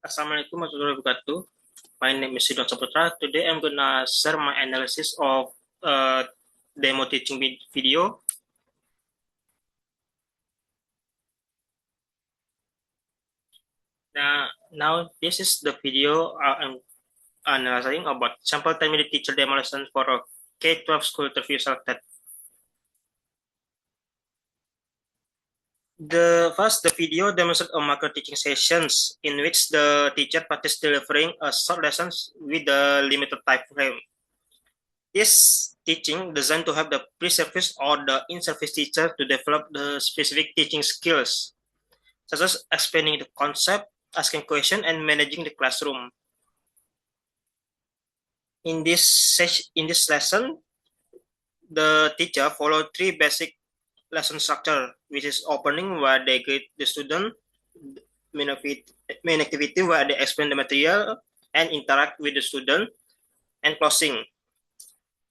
Assalamualaikum warahmatullahi wabarakatuh. My name is Sidon Saputra. Today I'm gonna share my analysis of demo teaching video. Now this is the video I'm analyzing about sample 10-minute teacher demo lesson for a K-12 school interview selected. The video demonstrates a micro teaching sessions in which the teacher practice delivering a short lessons with a limited time frame. This teaching designed to help the pre-service or the in-service teacher to develop the specific teaching skills, such as explaining the concept, asking questions, and managing the classroom. In this lesson, the teacher followed three basic lesson structure, which is opening where they greet the student, main activity where they explain the material and interact with the student, and closing.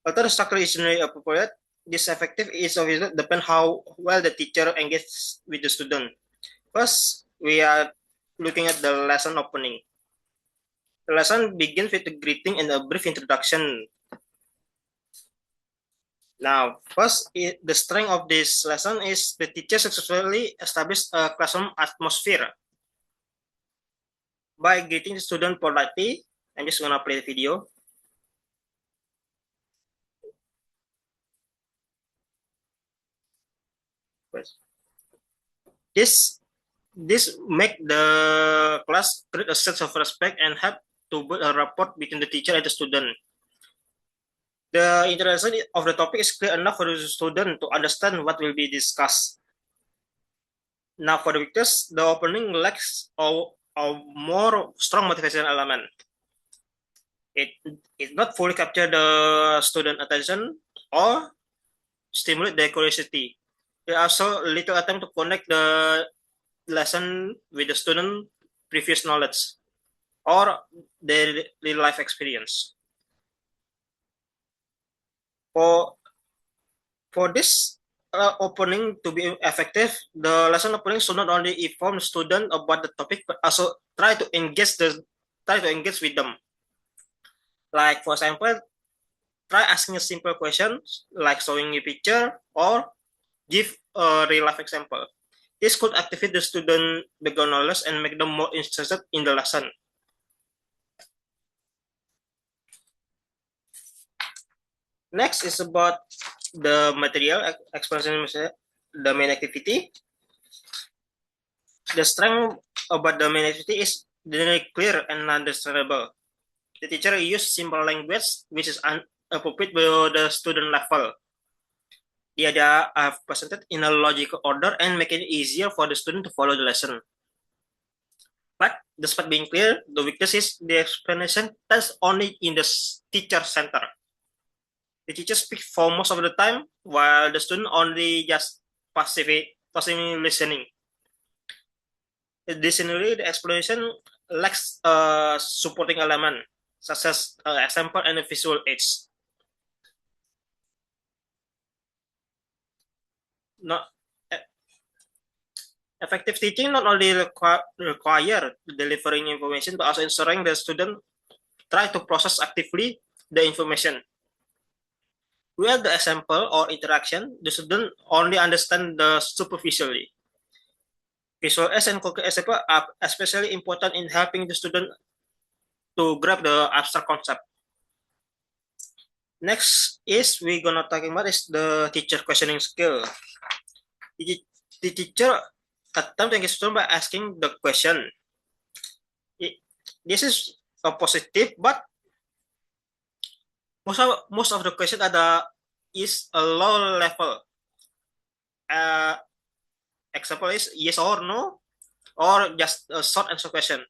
Although the structure is generally appropriate, this effective is obviously depend how well the teacher engages with the student. First, we are looking at the lesson opening. The lesson begins with a greeting and a brief introduction. Now, first, the strength of this lesson is the teacher successfully established a classroom atmosphere by greeting the student politely. I'm just gonna play the video. This make the class create a sense of respect and help to build a rapport between the teacher and the student. The introduction of the topic is clear enough for the student to understand what will be discussed. Now for the victors, the opening lacks a more strong motivation element. It not fully capture the student attention or stimulate their curiosity. There are also little attempt to connect the lesson with the student previous knowledge or their real life experience. For this opening to be effective, the lesson opening should not only inform the student about the topic, but also try to engage with them. Like for example, try asking a simple question like showing a picture or give a real life example. This could activate the student background knowledge and make them more interested in the lesson. Next is about the material explanation, the main activity. The strength about the main activity is generally clear and understandable. The teacher used simple language which is appropriate for the student level. The idea are presented in a logical order and make it easier for the student to follow the lesson. But despite being clear, the weakness is the explanation that's only in the teacher center. The teacher speaks for most of the time, while the student only just passively listening. Additionally, the explanation lacks a supporting element, such as an example and a visual aids. Not effective teaching not only require delivering information, but also ensuring the student try to process actively the information. Without the example or interaction, the student only understand the superficially. Visual aids and concrete example are especially important in helping the student to grab the abstract concept. Next is we're gonna talking about is the teacher questioning skill. The teacher attempt to engage student by asking the question. This is a positive, but most of the question is a low level. Example is yes or no, or just a short answer question.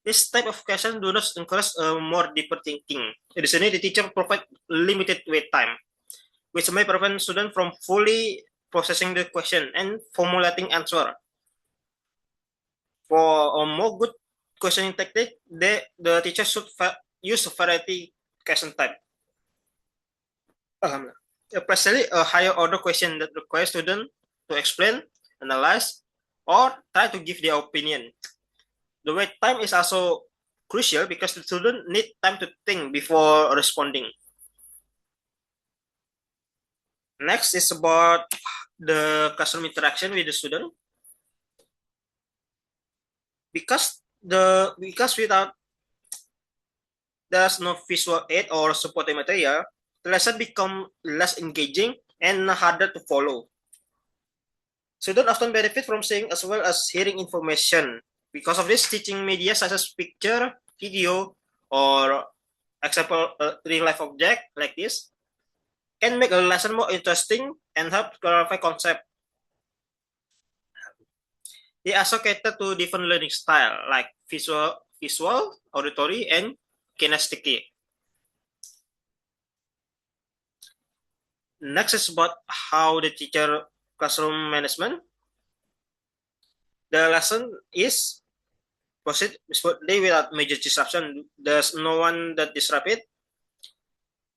This type of question do not encourage more deeper thinking. Additionally, the teacher provide limited wait time, which may prevent student from fully processing the question and formulating answer. For a more good questioning technique, the teacher should use a variety question type. Especially a higher order question that requires student to explain, analyze, or try to give their opinion. The wait time is also crucial because the student need time to think before responding. Next is about the classroom interaction with the student. Because without there's no visual aid or supporting material, the lesson become less engaging and harder to follow. Students often benefit from seeing as well as hearing information. Because of this, teaching media such as picture, video, or example real life object like this can make a lesson more interesting and help clarify concept. They also cater to different learning style like visual, auditory, and kinesthetic. Next is about how the teacher classroom management. The lesson is proceed smoothly without major disruption. There's no one that disrupt it,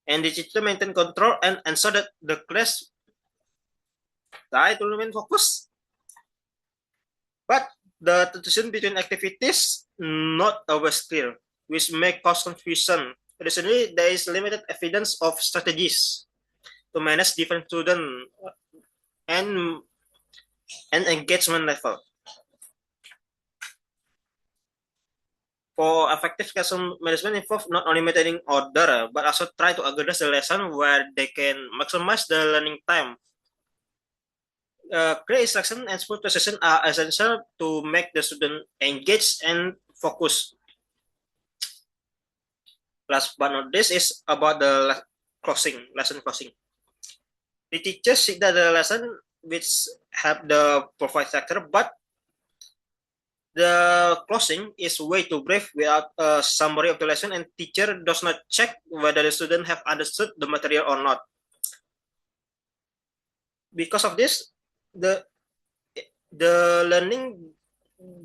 and the teacher maintain control and ensure that the class try to remain focused. But the transition between activities not always clear, which may cause confusion. Additionally, there is limited evidence of strategies to manage different student and engagement level. For effective classroom management involve not only maintaining order, but also try to organize the lesson where they can maximize the learning time. Clear instruction and smooth transition are essential to make the student engaged and focused. Last but not least is about the lesson closing. The teachers see that the lesson which have the provide structure, but the closing is way too brief without a summary of the lesson, and teacher does not check whether the student have understood the material or not. Because of this, the learning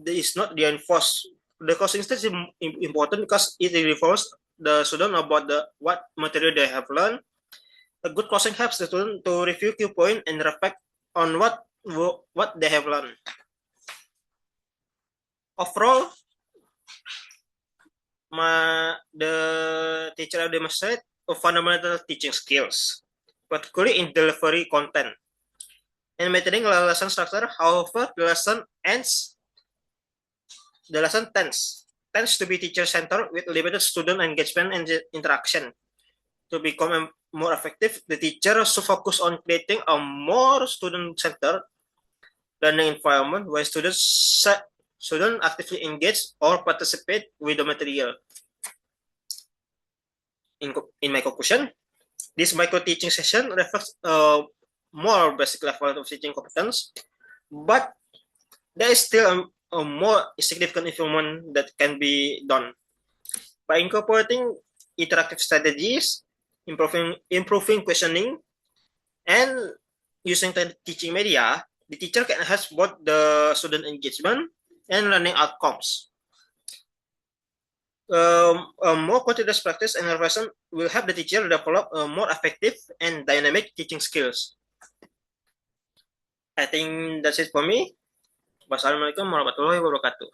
is not reinforced. The closing stage is important because it reinforces the student about what material they have learned. A good closing helps the student to review key point and reflect on what they have learned. Overall, the teacher demonstrate fundamental teaching skills, particularly in delivery content and maintaining the lesson structure. However, the lesson tends to be teacher-centered with limited student engagement and interaction. To become more effective, the teacher should focus on creating a more student-centered learning environment where students actively engage or participate with the material. In my conclusion, this micro-teaching session reflects a more basic level of teaching competence, but there is still a more significant improvement that can be done. By incorporating interactive strategies, improving questioning, and using teaching media, the teacher can enhance both the student engagement and learning outcomes. A more continuous practice and reflection will help the teacher develop a more effective and dynamic teaching skills. I think that's it for me. Wassalamualaikum warahmatullahi wabarakatuh.